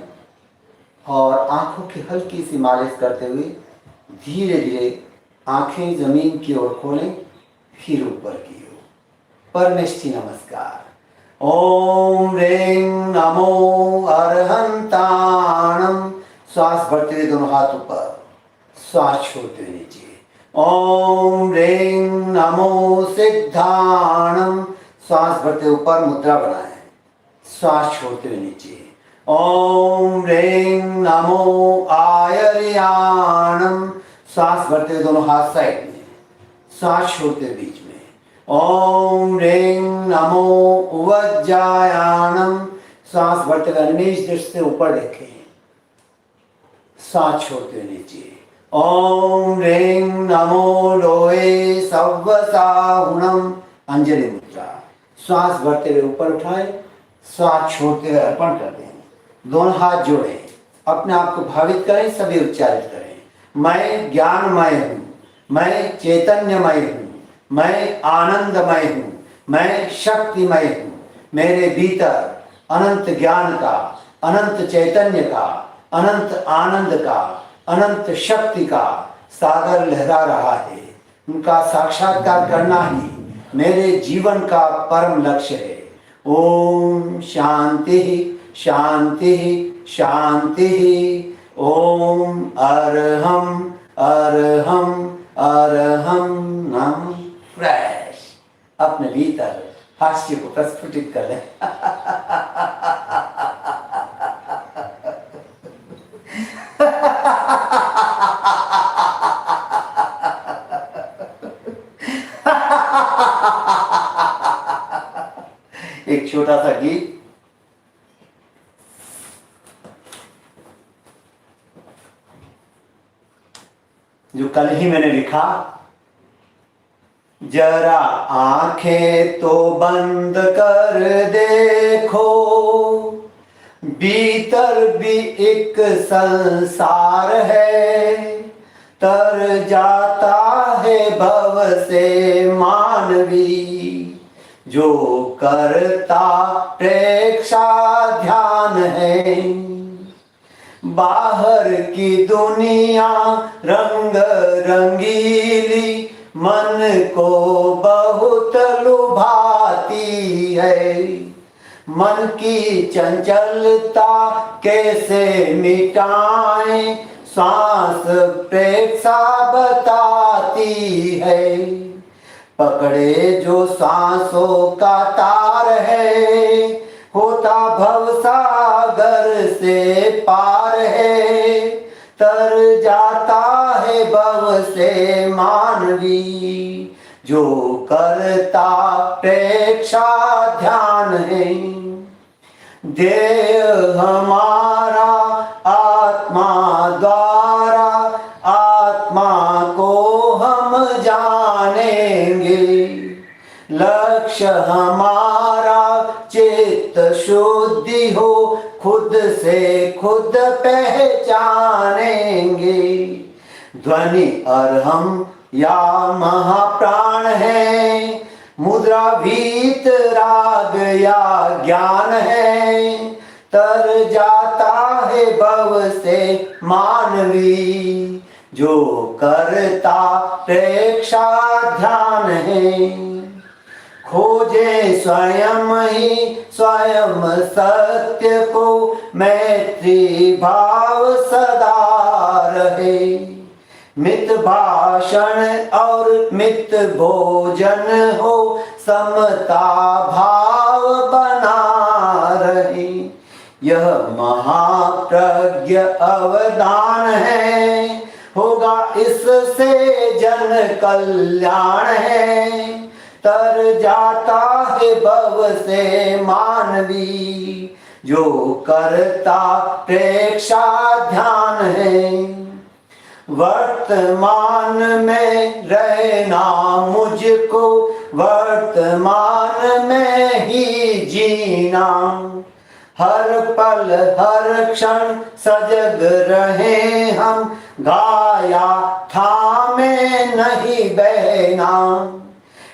और आंखों की हल्की सी मालिश करते हुए धीरे धीरे आंखें जमीन की ओर खोलें, फिर ऊपर की ओर। परमेष्ठी नमस्कार। ओम रें नमो अरहंताणम। श्वास भरते हुए दोनों हाथ ऊपर, श्वास छोड़ते हुए नीचे। ओम रें नमो सिद्धाणम। श्वास भरते ऊपर, मुद्रा बनाएं, श्वास छोड़ते हुए नीचे। ओम रें नमो आयर्याणम। श्वास भरते हुए दोनों हाथ साइड में, श्वास छोड़ते हुए बीच में। ओम रें नमो वज्रायाणम। श्वास भरते हुए अनिमेष दृष्टि से ऊपर देखें, श्वास छोड़ते हुए नीचे। ओम रें नमो लोहे सव्वसाहुणम। अंजलि मुद्रा। श्वास भरते हुए ऊपर उठाएं, श्वास छोड़ते हुए अर्पण कर दें। दोनों हाथ जोड़ें, अपने आप को भावित करें, सभी उच्चारित करें। मैं ज्ञानमय हूँ, मैं चैतन्यमय हूँ, मैं आनंदमय हूँ, मैं शक्तिमय हूँ। मेरे भीतर अनंत ज्ञान का, अनंत चैतन्य का, अनंत आनंद का, अनंत शक्ति का सागर लहरा रहा है। उनका साक्षात्कार करना ही मेरे जीवन का परम लक्ष्य है। ओम शांति शांति शांति। ओम अरहम अरहम अरहम नम। फ्रेश। अपने भीतर हास्य को प्रस्फुटित कर लें। एक छोटा सा गीत जो कल ही मैंने लिखा। जरा आंखें तो बंद कर देखो, भीतर भी एक संसार है। तर जाता है भव से मानवी, जो करता प्रेक्षा ध्यान है। बाहर की दुनिया रंग रंगीली मन को बहुत लुभाती है। मन की चंचलता कैसे मिटाएं, सांस प्रेक्षा बताती है। पकड़े जो सांसों का तार है, होता भवसागर से पार है। तर जाता है भव से मानवी, जो करता प्रेक्षा ध्यान है। देह हमारा आत्मा द्वारा, आत्मा को हम जानेंगे। लक्ष्य हमारा चित्त शुद्धि हो, खुद से खुद पहचानेंगे। ध्वनि अरहम या महाप्राण है, मुद्रा भीत राग या ज्ञान है। तर जाता है भव से मानवी, जो करता प्रेक्षा ध्यान है। खोजे स्वयं ही स्वयं सत्य को, मैत्री भाव सदा रहे। मित भाषण और मित भोजन हो, समता भाव बना रहे। यह महाप्रज्ञ अवदान है, होगा इससे जन कल्याण है। तर जाता है भव से मानवी, जो करता प्रेक्षा ध्यान है। वर्तमान में रहना मुझको, वर्तमान में ही जीना। हर पल हर क्षण सजग रहे हम, गाया थामे नहीं बहना।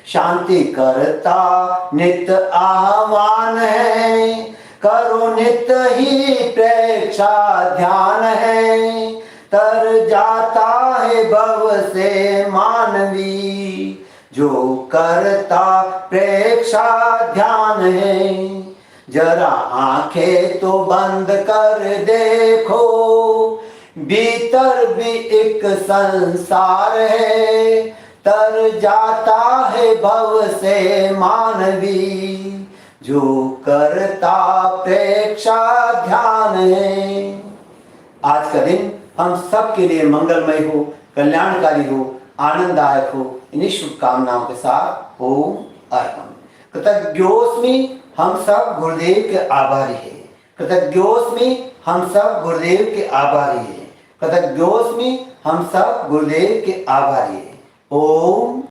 शांति करता नित आह्वान है, करो नित ही प्रेक्षा ध्यान है। तर जाता है भव से मानवी, जो करता प्रेक्षा ध्यान है। जरा आंखें तो बंद कर देखो, भीतर भी एक संसार है। तर जाता है भव से मानवी, जो करता प्रेक्षा ध्यान है। आज का दिन हम सब के लिए मंगलमय हो, कल्याणकारी हो, आनंददायक हो, इन्हीं शुभकामनाओं के साथ ओम अर्पण। कृतज्ञोस्मि, हम सब गुरुदेव के आभारी हैं। कृतज्ञोस्मि, हम सब गुरुदेव के आभारी हैं। कृतज्ञोस्मि, हम सब गुरुदेव के आभारी हैं। ओम